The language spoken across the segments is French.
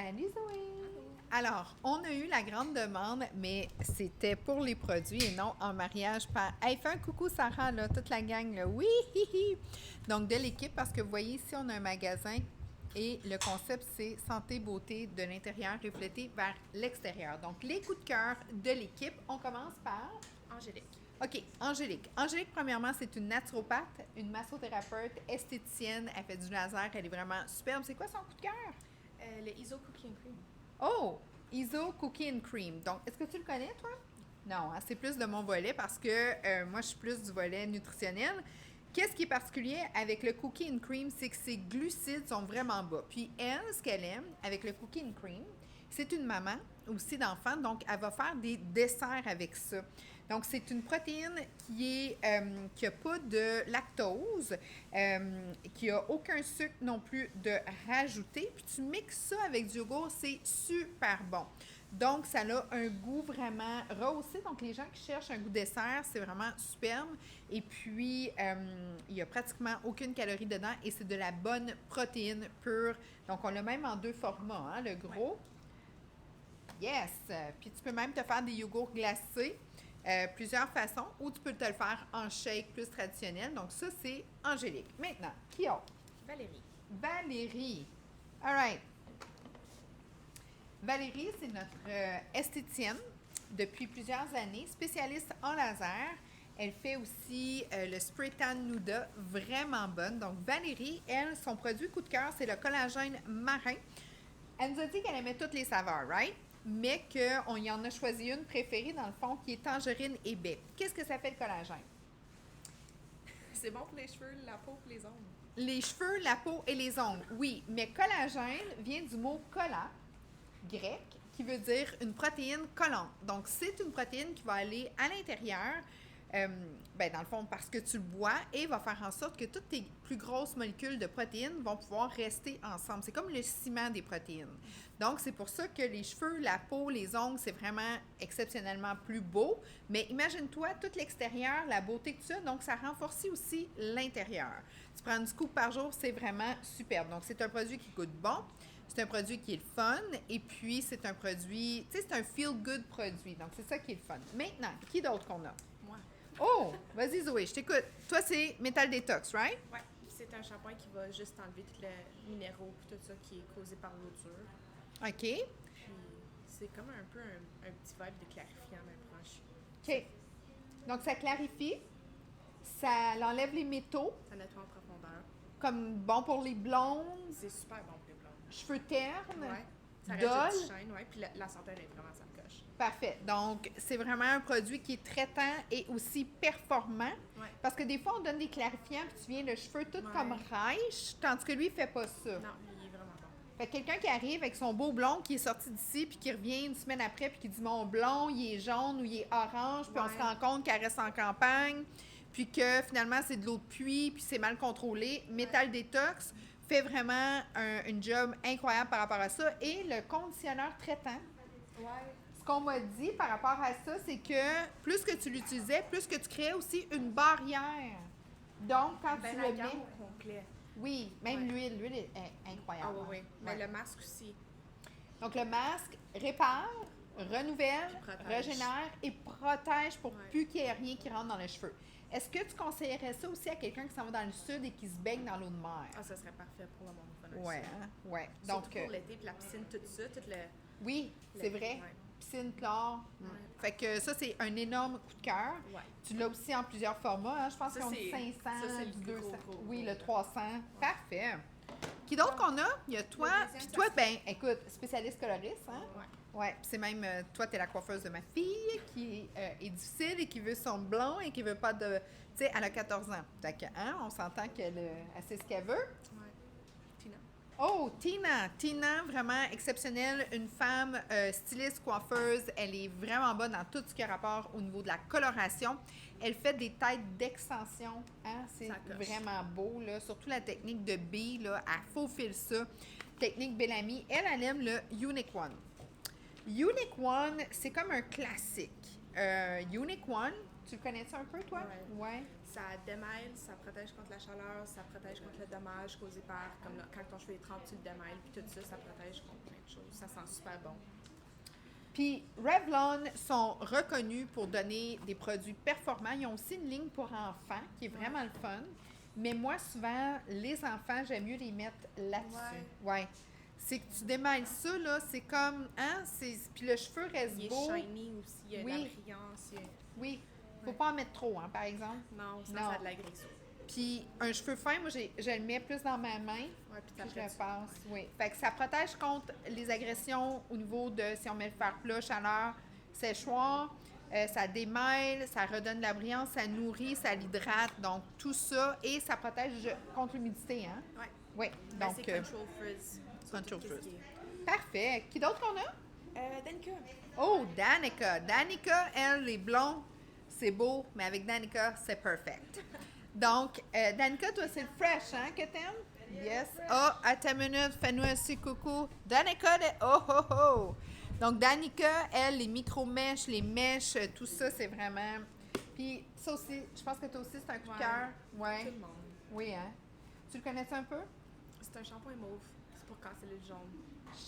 Salut Zoé! Alors, on a eu la grande demande, mais c'était pour les produits et non en mariage par... Hey, fais un coucou Sarah, là, toute la gang, là. Oui! Hi, hi. Donc, de l'équipe, parce que vous voyez ici, on a un magasin et le concept, c'est santé, beauté de l'intérieur reflété vers l'extérieur. Donc, les coups de cœur de l'équipe, on commence par... Angélique. OK, Angélique. Angélique, premièrement, c'est une naturopathe, une massothérapeute, esthéticienne. Elle fait du laser, elle est vraiment superbe. C'est quoi son coup de cœur? Le ISO Cookie and Cream. Oh! ISO Cookie and Cream. Donc, est-ce que tu le connais, toi? Non, hein, c'est plus de mon volet parce que moi, je suis plus du volet nutritionnel. Qu'est-ce qui est particulier avec le Cookie and Cream, c'est que ses glucides sont vraiment bas. Puis elle, ce qu'elle aime avec le Cookie and Cream, c'est une maman aussi d'enfants, donc elle va faire des desserts avec ça. Donc, c'est une protéine qui n'a pas de lactose, qui n'a aucun sucre non plus de rajouté. Puis tu mixes ça avec du yogourt, c'est super bon. Donc, ça a un goût vraiment rehaussé. Donc, les gens qui cherchent un goût dessert, c'est vraiment superbe. Et puis, il n'y a pratiquement aucune calorie dedans et c'est de la bonne protéine pure. Donc, on l'a même en deux formats, hein, le gros. Yes! Puis, tu peux même te faire des yogourts glacés. Plusieurs façons, ou tu peux te le faire en shake plus traditionnel. Donc, ça, c'est Angélique. Maintenant, qui a? Valérie. Valérie. All right. Valérie, c'est notre esthéticienne depuis plusieurs années, spécialiste en laser. Elle fait aussi le spray tan Nuda, vraiment bonne. Donc, Valérie, elle, son produit coup de cœur, c'est le collagène marin. Elle nous a dit qu'elle aimait toutes les saveurs, right? Mais qu'on y en a choisi une préférée, dans le fond, qui est tangerine et baie. Qu'est-ce que ça fait le collagène? C'est bon pour les cheveux, la peau et les ongles. Les cheveux, la peau et les ongles, oui. Mais collagène vient du mot colla, grec, qui veut dire une protéine collante. Donc, c'est une protéine qui va aller à l'intérieur, dans le fond, parce que tu le bois et va faire en sorte que toutes tes plus grosses molécules de protéines vont pouvoir rester ensemble. C'est comme le ciment des protéines. Donc, c'est pour ça que les cheveux, la peau, les ongles, c'est vraiment exceptionnellement plus beau. Mais imagine-toi tout l'extérieur, la beauté que tu as. Donc, ça renforce aussi l'intérieur. Tu prends une scoop par jour, c'est vraiment superbe. Donc, c'est un produit qui goûte bon. C'est un produit qui est le fun. Et puis, c'est un produit, tu sais, c'est un feel-good produit. Donc, c'est ça qui est le fun. Maintenant, qui d'autre qu'on a? Moi. Oh! Vas-y, Zoé, je t'écoute. Toi, c'est Metal Detox, right? Ouais. C'est un shampoing qui va juste enlever tous les minéraux et tout ça qui est causé par l'eau dure. OK. Puis, c'est comme un peu un petit vibe de clarifiant, même proche. OK. Donc, ça clarifie. Ça enlève les métaux, Ça nettoie en profondeur. comme bon pour les blondes, C'est super bon pour les blondes. cheveux ternes. Ouais. Ça Dol. rajoute du shine, ouais. Puis la senteur, elle est vraiment ça le coche. Parfait. Donc, c'est vraiment un produit qui est traitant et aussi performant. Ouais. Parce que des fois, on donne des clarifiants puis tu viens le cheveu tout Ouais. comme rêche, tandis que lui, il fait pas ça. Non, il est vraiment bon. Fait que quelqu'un qui arrive avec son beau blond qui est sorti d'ici puis qui revient une semaine après puis qui dit mon blond, il est jaune ou il est orange puis on Ouais. se rend compte qu'elle reste en campagne puis que finalement c'est de l'eau de pluie puis c'est mal contrôlé. Metal Detox fait vraiment une job incroyable par rapport à ça et le conditionneur traitant. Ouais. Ce qu'on m'a dit par rapport à ça, c'est que plus que tu l'utilisais, plus que tu créais aussi une barrière. Donc, quand Ben, tu la le gamme mets... au complet. Oui, même Ouais. l'huile est incroyable. Ah oui, oui. Mais Ouais. le masque aussi. Donc, le masque répare, renouvelle, Puis protège. régénère et protège pour Ouais. plus qu'il y ait rien qui rentre dans les cheveux. Est-ce que tu conseillerais ça aussi à quelqu'un qui s'en va dans le sud et qui se baigne dans l'eau de mer? Ah, ça serait parfait pour le monde. Ouais, hein? Ouais. Donc, Donc, pour l'été, puis la piscine, tout ça, tout le... oui, c'est vrai. Ouais. Piscine, chlore. Ouais. Fait que ça, c'est un énorme coup de cœur. Ouais. Tu l'as aussi en plusieurs formats. Hein? Je pense Ça, qu'on c'est- dit 500, ça, c'est le du gros, 200. gros, Oui, gros. le 300. Parfait. Qui d'autre qu'on a? Il y a toi. Le deuxième, Puis toi, ça, ben, écoute, spécialiste coloriste, hein? Ouais. Ouais. Puis c'est même, toi, t'es la coiffeuse de ma fille qui est difficile et qui veut son blond et qui veut pas de... Tu sais, elle a 14 ans. Fait que, hein, on s'entend qu'elle elle sait ce qu'elle veut. Ouais. Tina. Oh, Tina! Tina, vraiment exceptionnelle. Une femme styliste, coiffeuse. Elle est vraiment bonne dans tout ce qui a rapport au niveau de la coloration. Elle fait des têtes d'extension. Hein? C'est Ça coche. vraiment beau, là. Surtout la technique de B, là. Elle faufile ça. Technique Bellamy. Elle aime le Unique One. Unique One, c'est comme un classique. Unique One, Tu le connais-tu un peu, toi? Ouais. Ça démêle, ça protège contre la chaleur, ça protège contre le dommage causé par, comme là, quand ton cheveu est trempé, tu le démêles, puis tout ça, ça protège contre plein de choses. Ça sent super bon. Puis Revlon sont reconnus pour donner des produits performants. Ils ont aussi une ligne pour enfants qui est vraiment le fun. Mais moi, souvent, les enfants, j'aime mieux les mettre là-dessus. Ouais. C'est que tu démêles ça, là, c'est comme, hein, puis le cheveu reste Il est beau. shiny aussi, il y a de la brillance. Oui. Faut pas en mettre trop, hein, par exemple. Non, sinon ça a de la graisse. Puis un cheveu fin, moi, je le mets plus dans ma main. Ouais, puis je le passe. Oui. Fait que ça protège contre les agressions au niveau de si on met le fer plat, chaleur, séchoir. Ça démêle, ça redonne de la brillance, ça nourrit, ça l'hydrate. Donc, tout ça. Et ça protège contre l'humidité, hein? Oui. Oui. Donc, c'est Control Frizz. Control Frizz. Parfait. Qui d'autre qu'on a? Danica. Oh, Danica. Danica, elle, les blonds, c'est beau, mais avec Danica, c'est perfect. Donc, Danica, toi, c'est le fresh, hein, que t'aimes? Yes. Oh, à ta minute, fais-nous un petit coucou. Danica, oh, oh, oh. Donc, Danica, elle, les micro-mèches, les mèches, tout ça, c'est vraiment... Puis, ça aussi, je pense que toi aussi, c'est un coup de cœur. Ouais. Tout le monde. Oui, hein? Tu le connais un peu? C'est un shampoing mauve. C'est pour casser le jaune.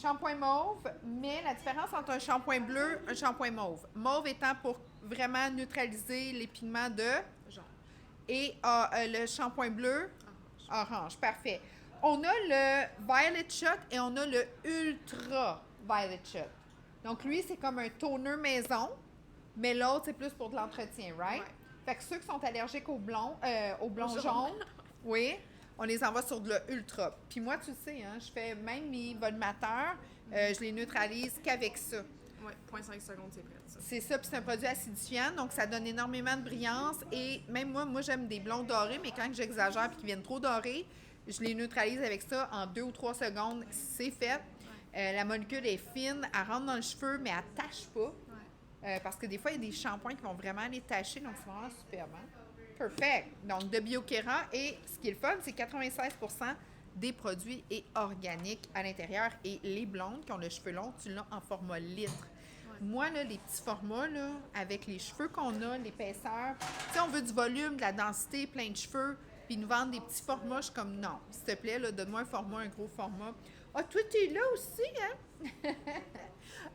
Shampoing mauve, mais la différence entre un shampoing bleu et un shampoing mauve. Mauve étant pour vraiment neutraliser les pigments de... Jaune. Et le shampoing bleu, orange. Parfait. On a le Violet Shot et on a le Ultra Violet Shot. Donc, lui, c'est comme un toner maison, mais l'autre, c'est plus pour de l'entretien, right? Ouais. Fait que ceux qui sont allergiques au blond jaune, oui, on les envoie sur de l'Ultra. Puis moi, tu le sais, hein, je fais même mes volumateurs, je les neutralise qu'avec ça. Oui, 0,5 secondes, c'est prêt, ça. C'est ça, puis c'est un produit acidifiant, donc ça donne énormément de brillance. Et même moi j'aime des blonds dorés, mais quand j'exagère et qu'ils viennent trop dorés, je les neutralise avec ça en 2 ou 3 secondes. C'est fait. La molécule est fine, elle rentre dans le cheveu, mais elle ne tâche pas. Parce que des fois, il y a des shampoings qui vont vraiment les tacher, donc c'est vraiment superbe. Hein? Perfect. Donc, de BioKera. Et ce qui est le fun, c'est 96% des produits est organique à l'intérieur. Et les blondes qui ont le cheveu long, tu l'as en format litre. Moi, là, les petits formats, là, avec les cheveux qu'on a, l'épaisseur, si on veut du volume, de la densité, plein de cheveux, puis nous vendre des petits formats, je suis comme non. S'il te plaît, là, donne-moi un format, un gros format. Ah, toi, t'es là aussi, hein?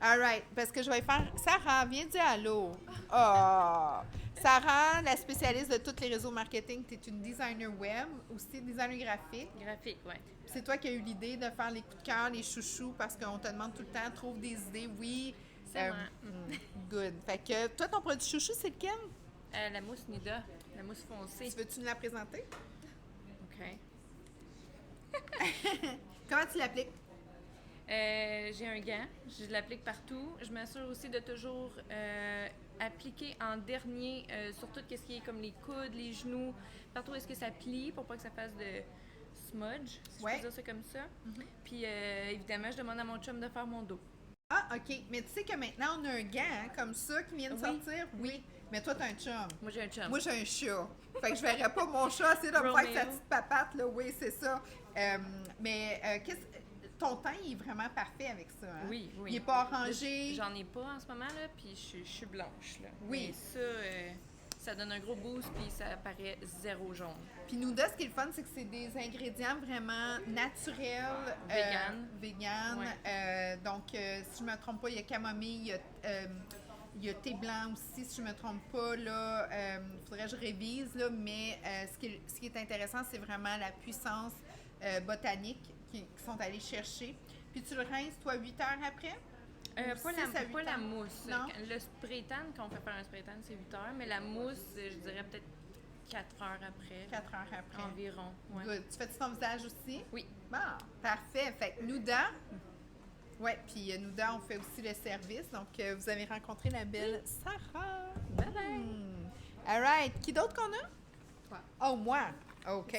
All right. Parce que je vais faire. Sarah, viens dire allô. Oh! Sarah, la spécialiste de tous les réseaux marketing, tu es une designer web, aussi designer graphique. Graphique, oui. C'est toi qui as eu l'idée de faire les coups de cœur, les chouchous, parce qu'on te demande tout le temps, trouve des idées. Oui. C'est moi. Good. Fait que toi, ton produit chouchou, c'est lequel? La mousse Nida, la mousse foncée. Veux-tu nous la présenter? OK. Comment tu l'appliques? J'ai un gant, je l'applique partout. Je m'assure aussi de toujours appliquer en dernier sur tout ce qui est comme les coudes, les genoux, partout est-ce que ça plie pour pas que ça fasse de smudge, si je peux dire ça comme ça. Puis évidemment, je demande à mon chum de faire mon dos. Ah, OK. Mais tu sais que maintenant, on a un gant hein, comme ça qui vient de sortir? Oui. Mais toi, t'as un chum. Moi, j'ai un chum. Moi, j'ai un chat. Fait que je verrais pas mon chat essayer de me faire sa petite papate, là. Oui, c'est ça. Ton teint il est vraiment parfait avec ça, hein? Oui, oui. Il n'est pas orangé. J'en ai pas en ce moment, là, puis je suis blanche, là. Oui. Mais ça donne un gros boost, puis ça paraît zéro jaune. Puis Nuda, ce qui est le fun, c'est que c'est des ingrédients vraiment naturels. Vegan. Ouais. Donc, si je me trompe pas, il y a camomille, il y a thé blanc aussi, si je me trompe pas, là. Faudrait que je révise, là, mais ce qui est intéressant, c'est vraiment la puissance botanique qu'ils sont allés chercher. Puis tu le rinces, toi, 8 heures après? Pas la mousse. Non? Le spray tan, quand on fait faire un spray tan, c'est 8 heures, mais la mousse, je dirais peut-être 4 heures après. 4 heures après. Environ, ouais. Good. Tu fais-tu ton visage aussi? Oui. Bon, parfait. Fait que Nuda, ouais, puis Nuda, on fait aussi le service. Donc, vous avez rencontré la belle Sarah. Bye-bye. All right. Qui d'autre qu'on a? Toi. Oh, moi. OK.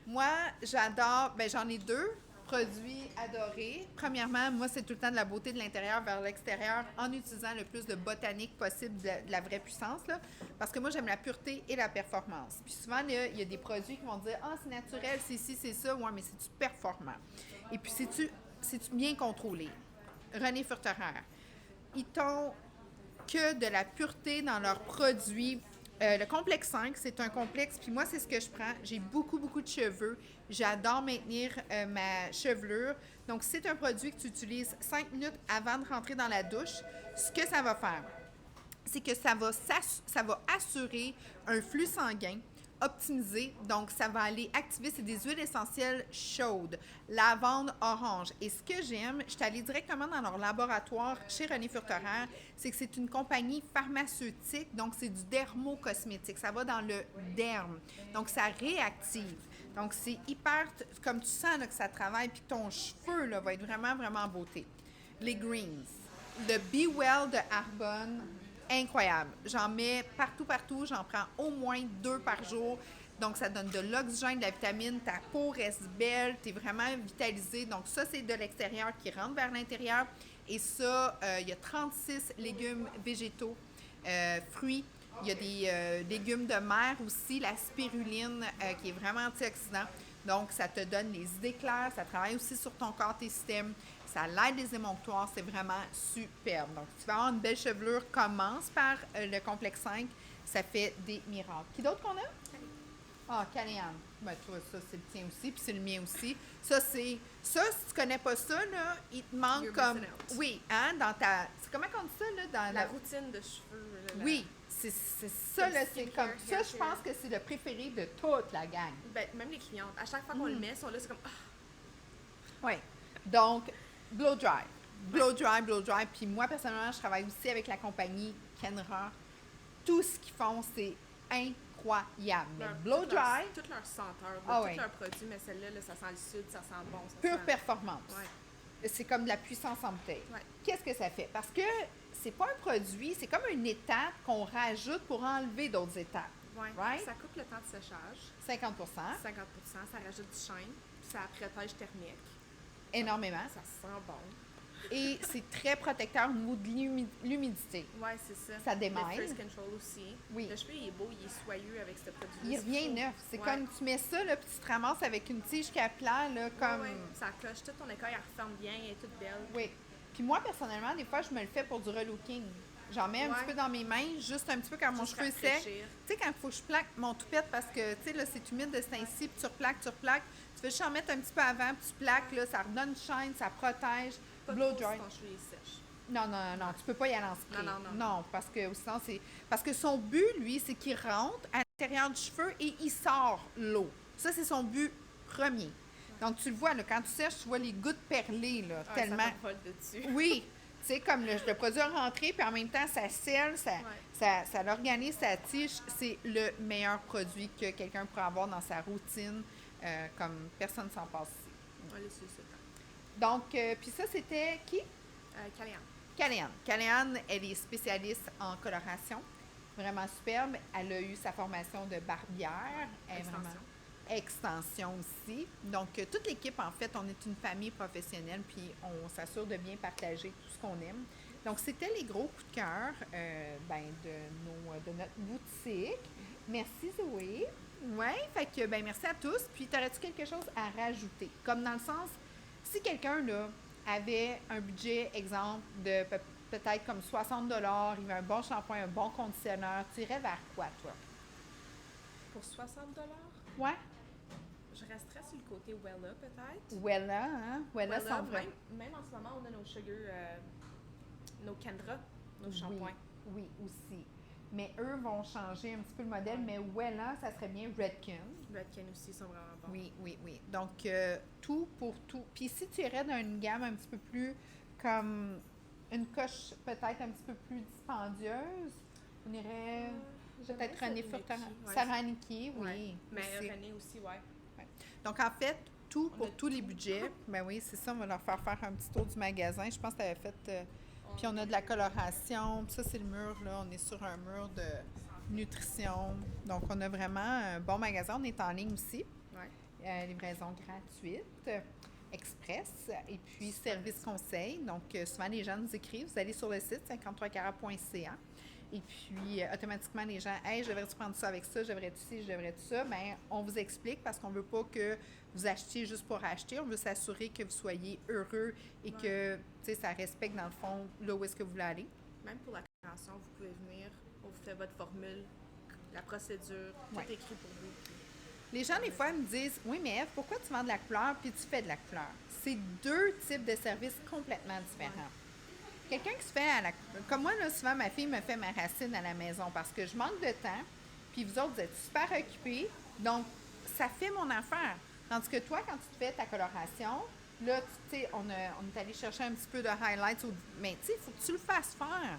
Moi, j'adore, j'en ai 2 produits adorés. Premièrement, moi, c'est tout le temps de la beauté de l'intérieur vers l'extérieur en utilisant le plus de botanique possible, de la vraie puissance, là, parce que moi, j'aime la pureté et la performance. Puis souvent, il y a des produits qui vont dire « Ah, c'est naturel, c'est ci, c'est ça. » Ouais, mais c'est-tu performant? Et puis, c'est-tu bien contrôlé? René Furterer. Ils t'ont que de la pureté dans leurs produits. Le complexe 5, c'est un complexe, puis moi, c'est ce que je prends. J'ai beaucoup, beaucoup de cheveux. J'adore maintenir ma chevelure. Donc, c'est un produit que tu utilises 5 minutes avant de rentrer dans la douche. Ce que ça va faire, c'est que ça va assurer un flux sanguin optimisé. Donc, ça va aller activer, c'est des huiles essentielles chaudes, lavande, orange. Et ce que j'aime, je suis allée directement dans leur laboratoire chez René Furterer, c'est que c'est une compagnie pharmaceutique, donc c'est du dermocosmétique. Ça va dans le derme. Donc, ça réactive. Donc, c'est hyper, comme tu sens là, que ça travaille, puis que ton cheveu là, va être vraiment, vraiment en beauté. Les greens. Le Be Well de Arbonne, incroyable. J'en mets partout, partout. J'en prends au moins 2 par jour. Donc, ça donne de l'oxygène, de la vitamine. Ta peau reste belle. Tu es vraiment vitalisé. Donc, ça, c'est de l'extérieur qui rentre vers l'intérieur. Et ça, il y a 36 légumes végétaux, fruits. Il y a des légumes de mer aussi, la spiruline qui est vraiment antioxydant. Donc, ça te donne les idées claires. Ça travaille aussi sur ton corps, tes systèmes. Ça l'aide les émonctoires, c'est vraiment superbe. Donc, tu vas avoir une belle chevelure. Commence par le complexe 5. Ça fait des miracles. Qui d'autre qu'on a? Ah, Caléane. Ben, tu vois, ça, c'est le tien aussi, puis c'est le mien aussi. Ça, si tu connais pas ça, là, il te manque You're comme... missing out. Oui, hein, dans ta... C'est comment on dit ça, là? Dans La routine de cheveux. Oui, c'est ça, Comme là, c'est skincare, comme... Ça, je haircare. pense que c'est le préféré de toute la gang. Ben, même les clientes, à chaque fois qu'on le met, elles sont là, c'est comme. Oui. Donc, blow dry. Blow dry, blow dry. Puis moi, personnellement, je travaille aussi avec la compagnie Kenra. Tout ce qu'ils font, c'est incroyable. Mais blow dry, Toute leur senteur, Ah tous ouais. leurs produits, mais celle-là, là, ça sent le sud, ça sent bon. Ça pure sent... performance. Ouais. C'est comme de la puissance en bouteille. Ouais. Qu'est-ce que ça fait? Parce que c'est pas un produit, c'est comme une étape qu'on rajoute pour enlever d'autres étapes. Ouais. Right? Ça coupe le temps de séchage, 50 50 ça rajoute du shine, puis ça protège thermique. énormément. Ça sent bon. Et c'est très protecteur au niveau de l'humidité. Ouais, c'est ça. Ça démaille. Le Frizz Control aussi. Oui. Le cheveu, il est beau, il est soyeux avec ce produit-là. Il revient neuf. C'est Ouais. comme tu mets ça, là, puis tu te ramasses avec une tige capillaire, là, comme... Ouais, ouais. Ça coche toute ton écaille, elle referme bien, elle est toute belle. Oui. Puis moi, personnellement, des fois, je me le fais pour du relooking. J'en mets un Ouais. petit peu dans mes mains, juste un petit peu quand mon Juste cheveu est sec. rafraîchir. Tu sais, quand il faut que je plaque mon toupette parce que, tu sais, là, c'est humide de ce temps-ci, puis tu replaques. Tu fais juste en mettre un petit peu avant, puis tu plaques, là, ça redonne shine, ça protège. Pas Blow trop dry. si ton cheveu est sèche. Non, tu peux pas y aller en spray. Non. Parce que sinon, c'est... Parce que son but, lui, c'est qu'il rentre à l'intérieur du cheveu et il sort l'eau. Ça, c'est son but premier. Donc, tu le vois, là, quand tu sèches, tu vois les gouttes perlées, là, Ah, tellement... Ça te vole dessus. Oui, tu sais, comme le produit a rentré, puis en même temps, ça scelle, ça l'organise, ça tige. C'est le meilleur produit que quelqu'un pourrait avoir dans sa routine, comme personne ne s'en passe ici. On va laisser ça. Donc, puis ça, c'était qui? Caléane. Caléane. Caléane, elle est spécialiste en coloration. Vraiment superbe. Elle a eu sa formation de barbière. Elle est Extension. vraiment extension aussi. Donc, toute l'équipe, en fait, on est une famille professionnelle, puis on s'assure de bien partager tout ce qu'on aime. Donc, c'était les gros coups de cœur de notre boutique. Merci, Zoé. Oui, fait que, merci à tous. Puis, t'aurais-tu quelque chose à rajouter? Comme dans le sens, si quelqu'un, là, avait un budget, exemple, de peut-être comme 60 $, il veut un bon shampoing, un bon conditionneur, tu irais vers quoi, toi? Pour 60 Ouais? je resterais sur le côté Wella, peut-être. Wella, hein? Wella sont vraiment... même en ce moment, on a nos Sugar, nos Kendra, nos shampoings. Oui, aussi. Mais eux vont changer un petit peu le modèle, mais Wella, ça serait bien Redken. Redken aussi sont vraiment bons. Oui. Donc, tout pour tout. Puis si tu irais dans une gamme un petit peu plus comme une coche peut-être un petit peu plus dispendieuse, on irait peut-être René Furterer. Sarah Niki, oui. Ouais. Mais aussi. René aussi, ouais. Donc, en fait, tout On pour a tous les budgets. Ben oui, c'est ça, on va leur faire un petit tour du magasin. Je pense que tu avais fait... puis on a de la coloration. Puis ça, c'est le mur, là. On est sur un mur de nutrition. Donc, on a vraiment un bon magasin. On est en ligne aussi. Ouais. Livraison gratuite, express, et puis service conseil. Donc, souvent, les gens nous écrivent. Vous allez sur le site 53cara.ca. Et puis, automatiquement, les gens, « Hey, je devrais-tu prendre ça avec ça? Je devrais-tu ci? Je devrais-tu ça? » Bien, on vous explique parce qu'on ne veut pas que vous achetiez juste pour acheter. On veut s'assurer que vous soyez heureux et que, tu sais, ça respecte, dans le fond, là où est-ce que vous voulez aller. Même pour la Vous pouvez venir, on vous fait votre formule, la procédure, tout Ouais. est écrit pour vous. Les gens, des fois, me disent « Oui, mais Ève, pourquoi tu vends de la couleur puis tu fais de la couleur? » C'est deux types de services complètement différents. Quelqu'un qui se fait à la... Comme moi, là, souvent, ma fille me fait ma racine à la maison parce que je manque de temps, puis vous autres, vous êtes super occupés, donc ça fait mon affaire. Tandis que toi, quand tu te fais ta coloration, là, tu sais, on est allé chercher un petit peu de highlights, mais tu sais, il faut que tu le fasses faire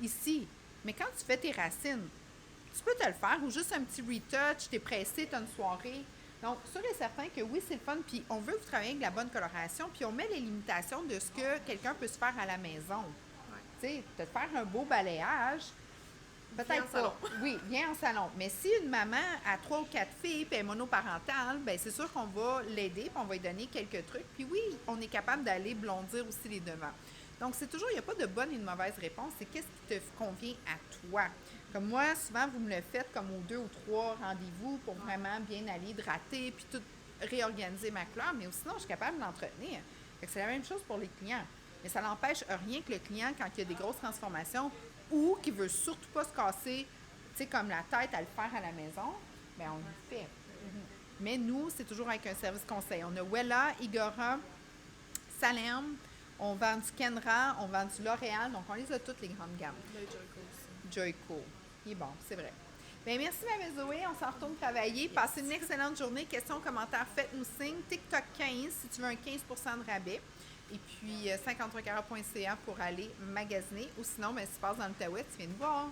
ici. Mais quand tu fais tes racines, tu peux te le faire ou juste un petit retouch, t'es pressé, t'as une soirée. Donc, sûr et certain que oui, c'est le fun, puis on veut que vous travaillez avec la bonne coloration, puis on met les limitations de ce que quelqu'un peut se faire à la maison. Tu sais, te faire un beau balayage, Viens peut-être en pas. salon. Oui, viens en salon. Mais si une maman a 3 ou 4 filles, puis elle est monoparentale, bien, c'est sûr qu'on va l'aider, puis on va lui donner quelques trucs. Puis oui, on est capable d'aller blondir aussi les devants. Donc, c'est toujours, il n'y a pas de bonne et de mauvaise réponse, c'est qu'est-ce qui te convient à toi. Comme moi, souvent, vous me le faites comme aux 2 ou 3 rendez-vous pour vraiment bien aller hydrater, puis tout réorganiser ma couleur, mais sinon, je suis capable de l'entretenir. Fait que c'est la même chose pour les clients. Mais ça n'empêche rien que le client, quand il y a des grosses transformations ou qui veut surtout pas se casser, tu sais, comme la tête à le faire à la maison, bien, on le fait. Mais nous, c'est toujours avec un service conseil. On a Wella, Igora, Salem, on vend du Kenra, on vend du L'Oréal, donc on les a toutes les grandes gammes. Le Joyco aussi. Joyco. Il est bon, c'est vrai. Bien, merci, Mme Zoé. On s'en retourne travailler. Passez une excellente journée. Questions, commentaires, faites-nous signe. TikTok 15 si tu veux un 15 de rabais. Et puis, 53carats.ca pour aller magasiner. Ou sinon, ben, si tu passes dans l'Outaouais, tu viens nous voir.